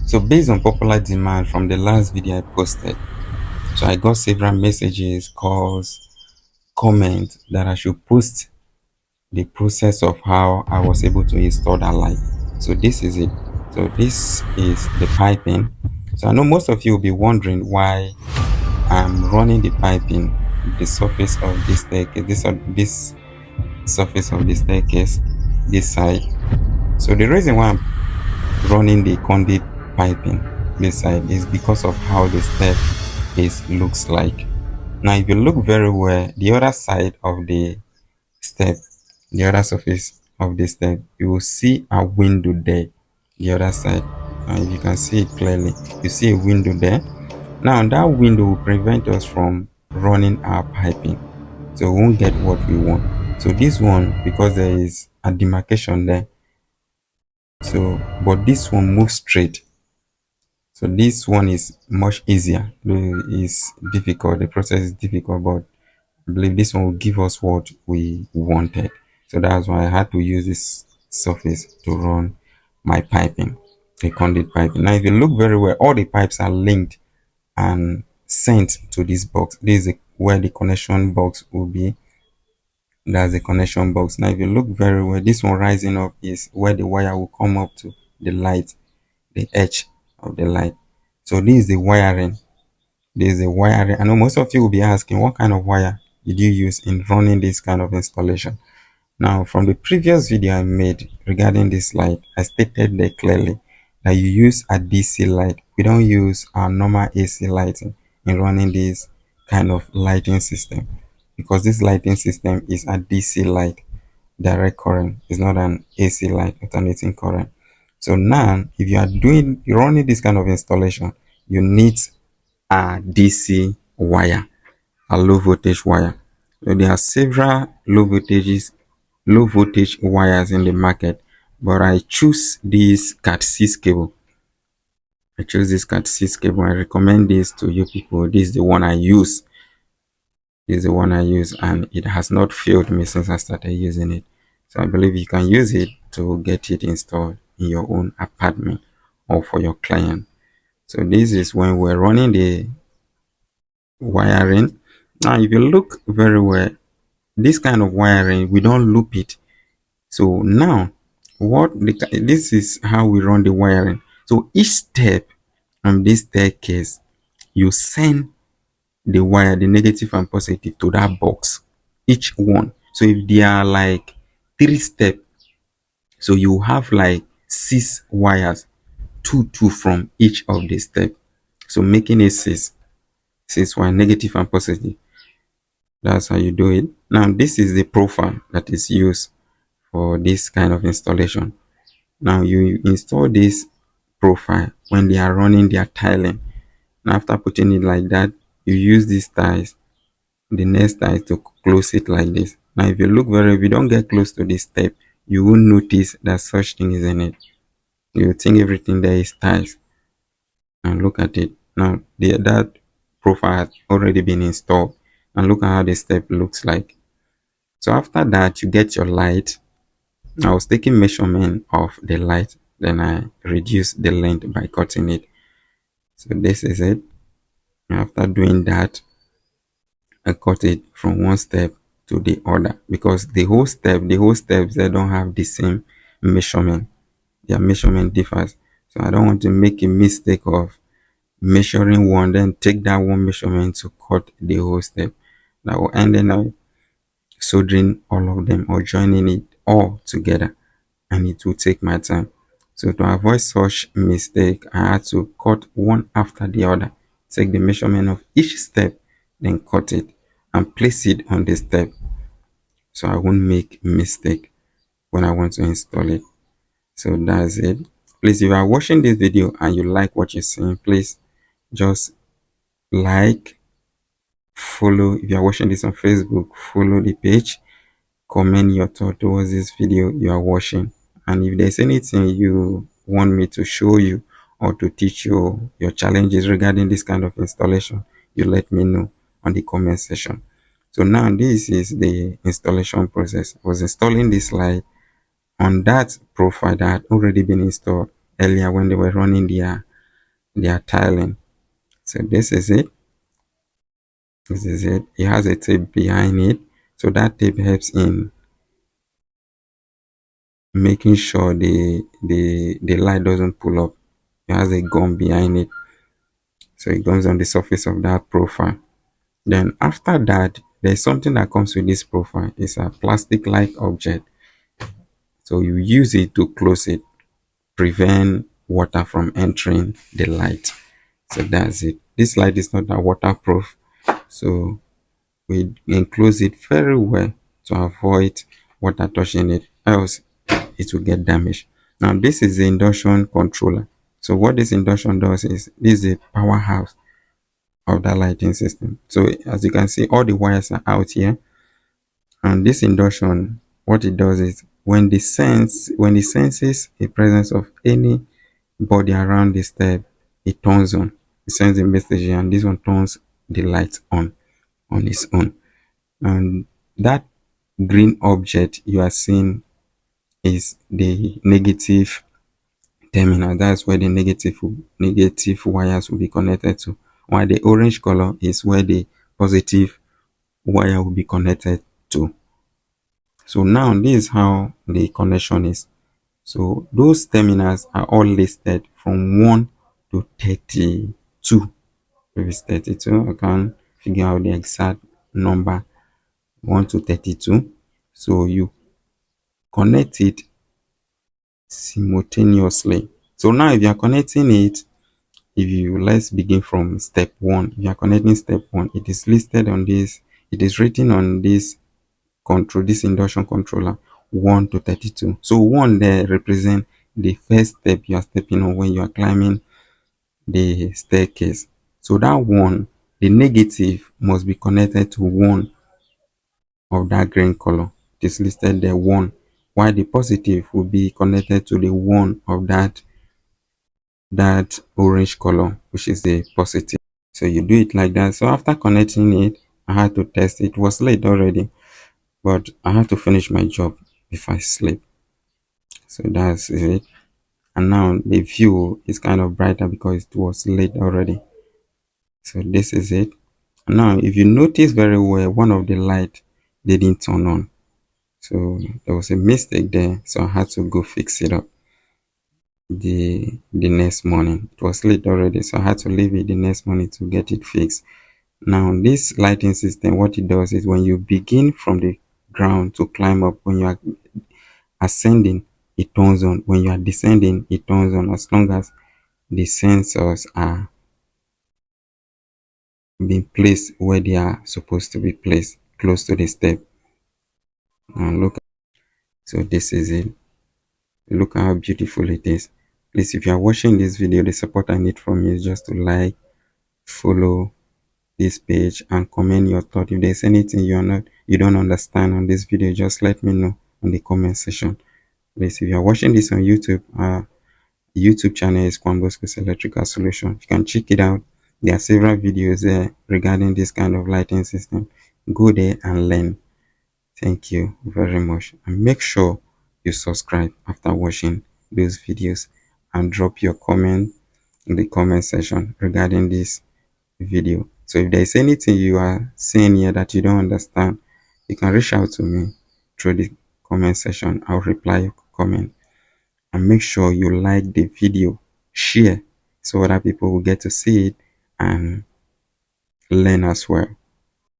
So based on popular demand from the last video I posted, so I got several messages, calls, comments that I should post the process of how I was able to install that light. So this is it. So this is the piping. So I know most of you will be wondering why I'm running the piping, the surface of this staircase, this surface of the staircase, this side. So the reason why I'm running the conduit piping this side is because of how the step looks like. Now if you look very well, the other side of the step, the other surface of the step, you will see a window there, the other side. And if you can see it clearly, you see a window there. Now that window will prevent us from running our piping, so we won't get what we want. So this one, because there is a demarcation there, so but this one moves straight. So this one is much easier. It's difficult, the process is difficult, but I believe this one will give us what we wanted. So that's why I had to use this surface to run my piping, the conduit piping. Now if you look very well, all the pipes are linked and sent to this box. This is where the connection box will be. That's the connection box. Now if you look very well, this one rising up is where the wire will come up to the light, the edge of the light. So this is the wiring. This is the wiring. I know most of you will be asking, what kind of wire did you use in running this kind of installation? Now from the previous video I made regarding this light, I stated there clearly that you use a DC light. We don't use our normal AC lighting in running this kind of lighting system, because this lighting system is a DC light, direct current. It's not an AC light, alternating current. So now if you are running this kind of installation, you need a DC wire, a low voltage wire. So there are several low voltage wires in the market, but I choose this Cat6 cable. I chose this Cat6 cable. I recommend this to you people. This is the one I use. This is the one I use, and it has not failed me since I started using it. So I believe you can use it to get it installed in your own apartment or for your client. So this is when we're running the wiring. Now if you look very well, this kind of wiring, we don't loop it. So now this is how we run the wiring. So each step on this staircase, you send the wire, the negative and positive, to that box, each one. So if there are like 3 steps, so you have like 6 wires, two from each of the step, so making it 6 wire, negative and positive. That's how you do it. Now this is the profile that is used for this kind of installation. Now you install this profile when they are running their tiling. Now after putting it like that, you use these ties, the next ties, to close it like this. Now if you look if you don't get close to this step, you won't notice that such thing is in it. You think everything there is ties. And look at it. Now that profile has already been installed, and look at how the step looks like. So after that, you get your light. I was taking measurement of the light, then I reduced the length by cutting it. So this is it. After doing that, I cut it from one step to the other, because the whole steps, they don't have the same measurement. Their measurement differs. So I don't want to make a mistake of measuring one, then take that one measurement to cut the whole step. That will end up soldering all of them or joining it all together, and it will take my time. So to avoid such mistake, I had to cut one after the other, take the measurement of each step, then cut it and place it on the step, so I won't make mistake when I want to install it. So that's it. Please, if you are watching this video and you like what you're seeing, please just like, follow. If you are watching this on Facebook, follow the page, comment your thought towards this video you are watching, and if there's anything you want me to show you or to teach you your challenges regarding this kind of installation, you let me know on the comment section. So now this is the installation process. I was installing this light on that profile that had already been installed earlier when they were running their they are tiling. So this is it. This is it. It has a tape behind it, so that tape helps in making sure the light doesn't pull up. It has a gum behind it, so it goes on the surface of that profile. Then after that, there's something that comes with this profile. It's a plastic like object, so you use it to close it, prevent water from entering the light. So that's it. This light is not a waterproof, so we enclose it very well to avoid water touching it, else it will get damaged. Now this is the induction controller. So what this induction does is, this is the powerhouse of that lighting system. So as you can see, all the wires are out here, and this induction, what it does is, when it senses the presence of any body around the step, it turns on. It sends a message, and this one turns the light on its own. And that green object you are seeing is the negative terminal. That's where the negative wires will be connected to, while the orange color is where the positive wire will be connected to. So now this is how the connection is. So those terminals are all listed from 1 to 32. If it's 32, I can figure out the exact number, 1 to 32. So you connect it simultaneously. So now if you are connecting it, let's begin from step 1. If you are connecting step 1, it is listed on this, it is written on this induction controller, 1 to 32. So 1 there represent the first step you are stepping on when you are climbing the staircase. So that 1, the negative must be connected to 1 of that green color. It is listed there 1, while the positive will be connected to the 1 of that orange color, which is the positive. So you do it like that. So after connecting it, I had to test it. It was late already, but I had to finish my job before I sleep. So that's it. And now the view is kind of brighter because it was late already. So this is it. Now if you notice very well, one of the light didn't turn on. So there was a mistake there, so I had to go fix it up the next morning. It was late already, so I had to leave it the next morning to get it fixed. Now this lighting system, what it does is, when you begin from the ground to climb up, when you are ascending, it turns on. When you are descending, it turns on, as long as the sensors are being placed where they are supposed to be placed, close to the step. Now look, so this is it. Look how beautiful it is. Please, if you are watching this video, the support I need from you is just to like, follow this page, and comment your thought. If there's anything you don't understand on this video, just let me know on the comment section. Please, if you are watching this on YouTube, YouTube channel is Kwambosco's Electrical Solution. You can check it out. There are several videos there regarding this kind of lighting system. Go there and learn. Thank you very much, and make sure you subscribe after watching those videos, and drop your comment in the comment section regarding this video. So if there is anything you are seeing here that you don't understand, you can reach out to me through the comment section. I'll reply your comment. And make sure you like the video, share, so other people will get to see it and learn as well.